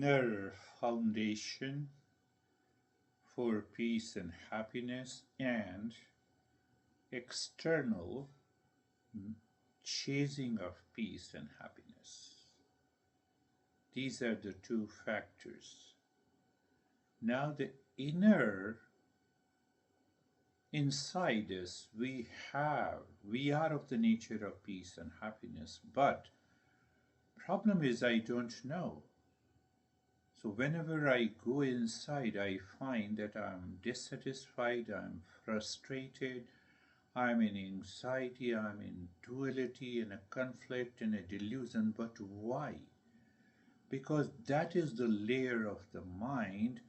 Inner foundation for peace and happiness, and external chasing of peace and happiness. These are the two factors. Now, the inner inside us, we are of the nature of peace and happiness, but problem is I don't know. So whenever I go inside, I find that I'm dissatisfied, I'm frustrated, I'm in anxiety, I'm in duality, in a conflict, in a delusion. But why? Because that is the layer of the mind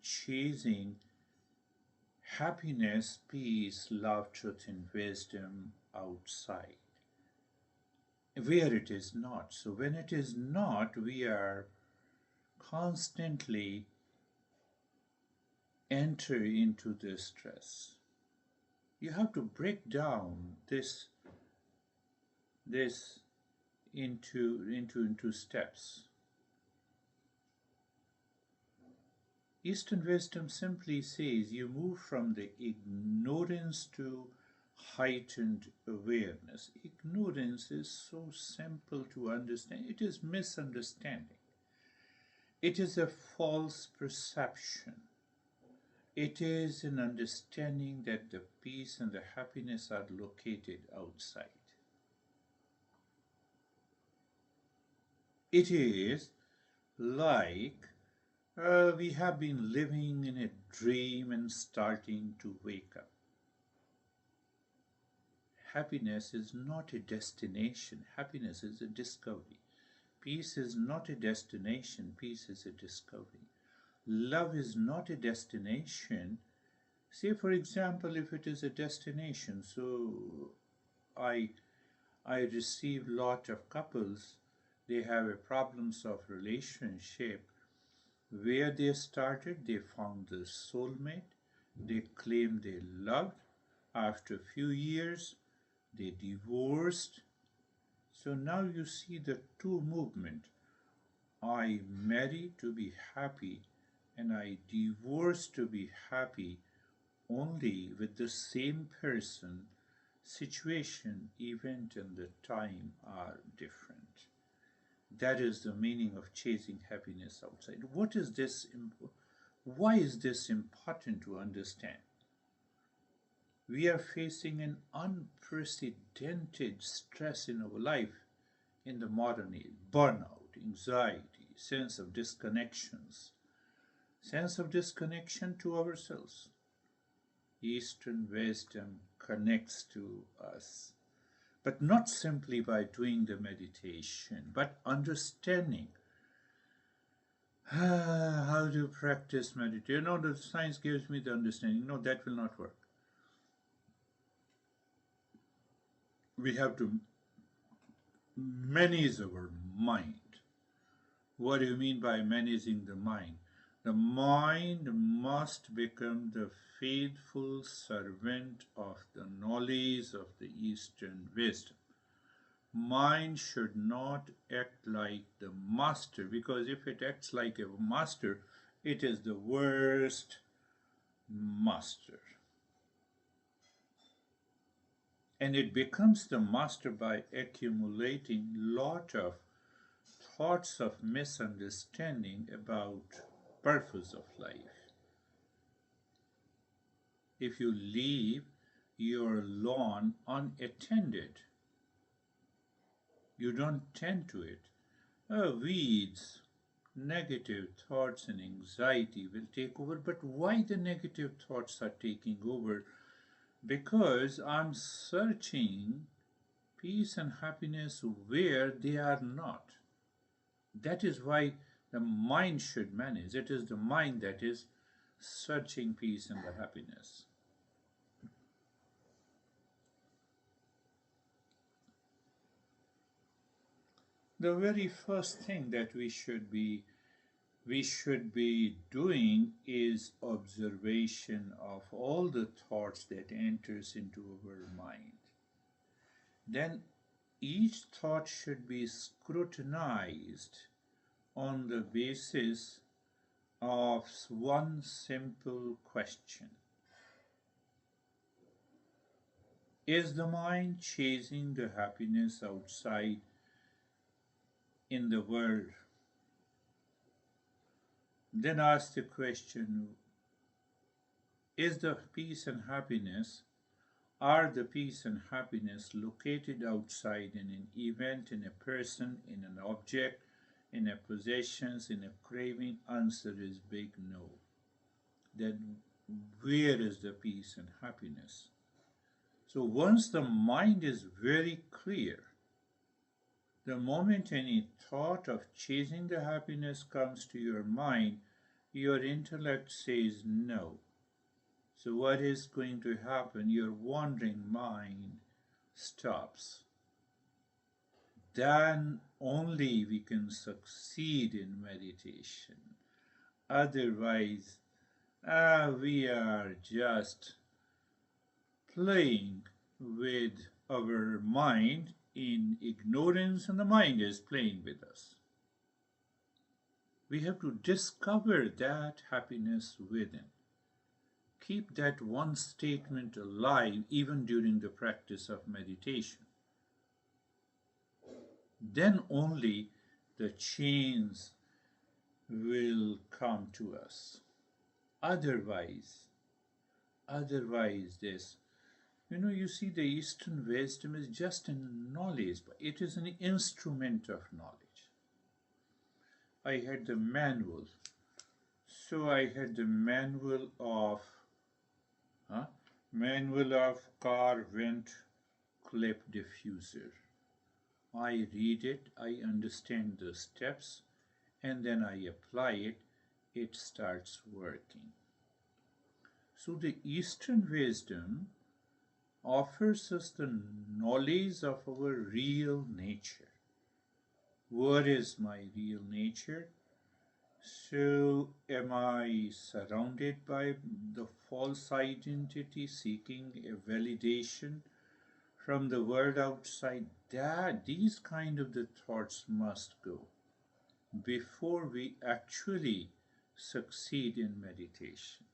chasing happiness, peace, love, truth, and wisdom outside, where it is not. So when it is not, we are constantly enter into the stress. You have to break down this into steps. Eastern wisdom simply says you move from the ignorance to heightened awareness. Ignorance is so simple to understand. It is misunderstanding. It is a false perception. It is an understanding that the peace and the happiness are located outside. It is like we have been living in a dream and starting to wake up. Happiness is not a destination, happiness is a discovery. Peace is not a destination, peace is a discovery. Love is not a destination. Say, for example, if it is a destination, so I I receive lot of couples, they have a problems of relationship where they started, they found the soulmate, they claim they loved. After a few years, they divorced. So now you see the two movement. I marry to be happy and I divorce to be happy, only with the same person. Situation, event, and the time are different. That is the meaning of chasing happiness outside. What is this? Why is this important to understand? We are facing an unprecedented stress in our life in the modern age. Burnout, anxiety, sense of disconnection to ourselves. Eastern wisdom connects to us, but not simply by doing the meditation, but understanding how to practice meditation. The science gives me the understanding. No, that will not work. We have to manage our mind. What do you mean by managing the mind? The mind must become the faithful servant of the knowledge of the Eastern wisdom. Mind should not act like the master, because if it acts like a master, it is the worst master. And it becomes the master by accumulating lot of thoughts of misunderstanding about purpose of life. If you leave your lawn unattended, you don't tend to it, weeds, negative thoughts and anxiety will take over. But why the negative thoughts are taking over? Because I'm searching peace and happiness where they are not. That is why the mind should manage. It is the mind that is searching peace and the happiness. The very first thing that we should be doing is observation of all the thoughts that enters into our mind. Then each thought should be scrutinized on the basis of one simple question. Is the mind chasing the happiness outside in the world? Then ask the question, is the peace and happiness, are the peace and happiness located outside in an event, in a person, in an object, in a possessions, in a craving? Answer is big no. Then where is the peace and happiness? So once the mind is very clear, the moment any thought of chasing the happiness comes to your mind, your intellect says no. So what is going to happen? Your wandering mind stops. Then only we can succeed in meditation. Otherwise, we are just playing with our mind in ignorance, and the mind is playing with us. We have to discover that happiness within. Keep that one statement alive even during the practice of meditation. Then only the change will come to us. Otherwise, this, you see, the Eastern wisdom is just a knowledge, but it is an instrument of knowledge. I had the manual. So I had the manual of car vent clip diffuser. I read it, I understand the steps, and then I apply it. It starts working. So the Eastern wisdom offers us the knowledge of our real nature. What is my real nature? So am I surrounded by the false identity, seeking a validation from the world outside? These kind of the thoughts must go before we actually succeed in meditation.